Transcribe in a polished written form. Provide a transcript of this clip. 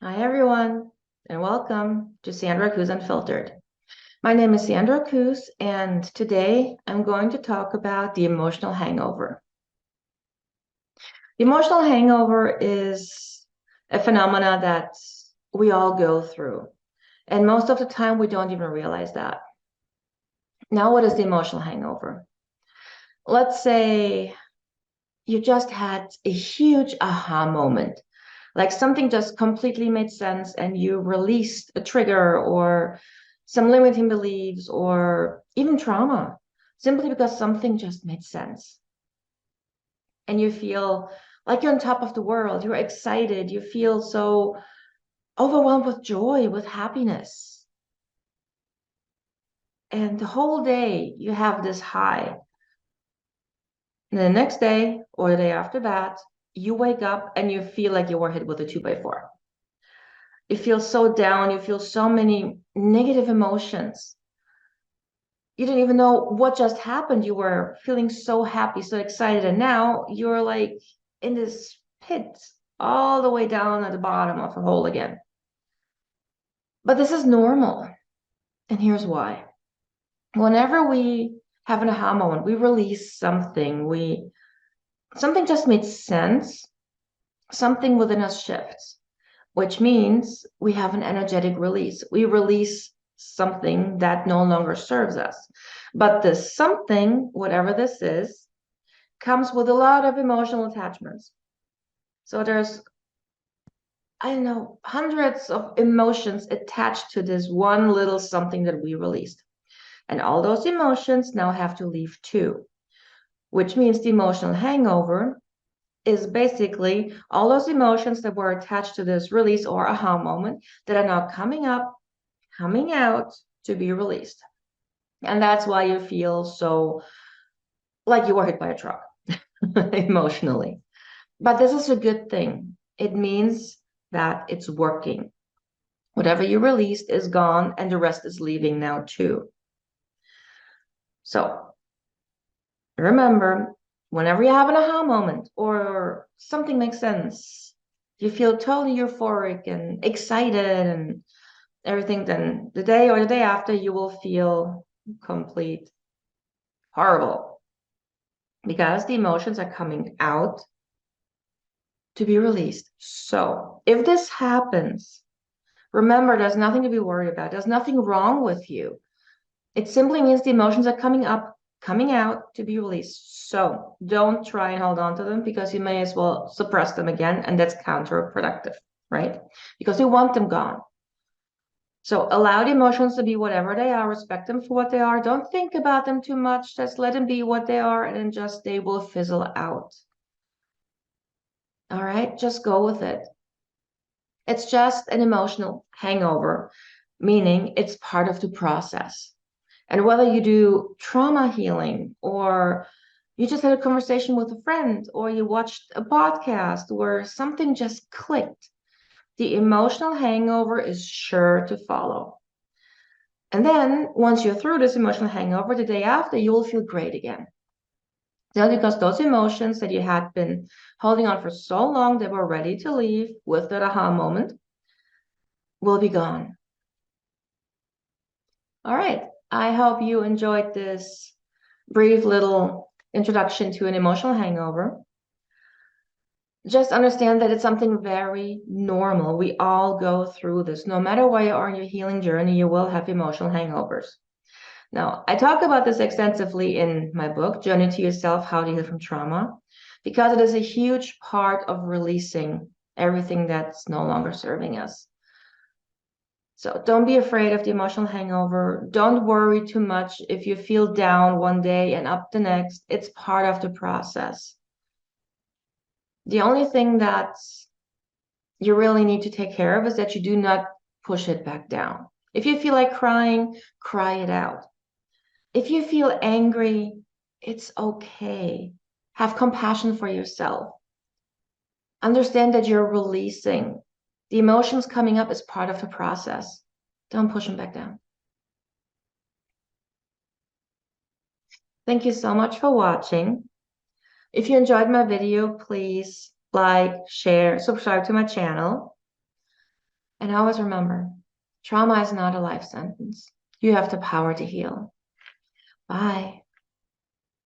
Hi, everyone, and welcome to Sandra Coos Unfiltered. My name is Sandra Coos, and today I'm going to talk about the emotional hangover. The emotional hangover is a phenomena that we all go through, and most of the time we don't even realize that. Now, what is the emotional hangover? Let's say you just had a huge aha moment, like something just completely made sense and you released a trigger or some limiting beliefs or even trauma simply because something just made sense. And you feel like you're on top of the world, you're excited, you feel so overwhelmed with joy, with happiness. And the whole day you have this high. And the next day or the day after that, you wake up and you feel like you were hit with a 2x4. You feel so down, you feel so many negative emotions. You didn't even know what just happened. You were feeling so happy, so excited, and now you're like in this pit all the way down at the bottom of the hole again. But this is normal, and here's why. Whenever we have an aha moment, we release something, we something just made sense, something within us shifts, which means we have an energetic release. We release something that no longer serves us. But this something, whatever this is, comes with a lot of emotional attachments. So there's, I don't know, hundreds of emotions attached to this one little something that we released. And all those emotions now have to leave too, which means the emotional hangover is basically all those emotions that were attached to this release or aha moment that are now coming up, coming out to be released. And that's why you feel so like you were hit by a truck emotionally. But this is a good thing. It means that it's working. Whatever you released is gone and the rest is leaving now too. So remember, whenever you have an aha moment or something makes sense, you feel totally euphoric and excited and everything, then the day or the day after, you will feel complete horrible because the emotions are coming out to be released. So if this happens, remember there's nothing to be worried about. There's nothing wrong with you. It simply means the emotions are coming up, coming out to be released. So don't try and hold on to them because you may as well suppress them again, and that's counterproductive, right? Because you want them gone. So allow the emotions to be whatever they are, respect them for what they are. Don't think about them too much. Just let them be what they are, and then just they will fizzle out. All right, just go with it. It's just an emotional hangover, meaning it's part of the process. And whether you do trauma healing or you just had a conversation with a friend or you watched a podcast where something just clicked, the emotional hangover is sure to follow. And then once you're through this emotional hangover, the day after, you will feel great again. That's because those emotions that you had been holding on for so long, they were ready to leave with that aha moment, will be gone. All right. I hope you enjoyed this brief little introduction to an emotional hangover. Just understand that it's something very normal. We all go through this. No matter where you are in your healing journey, you will have emotional hangovers. Now, I talk about this extensively in my book, Journey to Yourself, How to Heal from Trauma, because it is a huge part of releasing everything that's no longer serving us. So don't be afraid of the emotional hangover. Don't worry too much if you feel down one day and up the next. It's part of the process. The only thing that you really need to take care of is that you do not push it back down. If you feel like crying, cry it out. If you feel angry, it's okay. Have compassion for yourself. Understand that you're releasing. The emotions coming up is part of the process. Don't push them back down. Thank you so much for watching. If you enjoyed my video, please like, share, subscribe to my channel. And always remember, trauma is not a life sentence. You have the power to heal. Bye.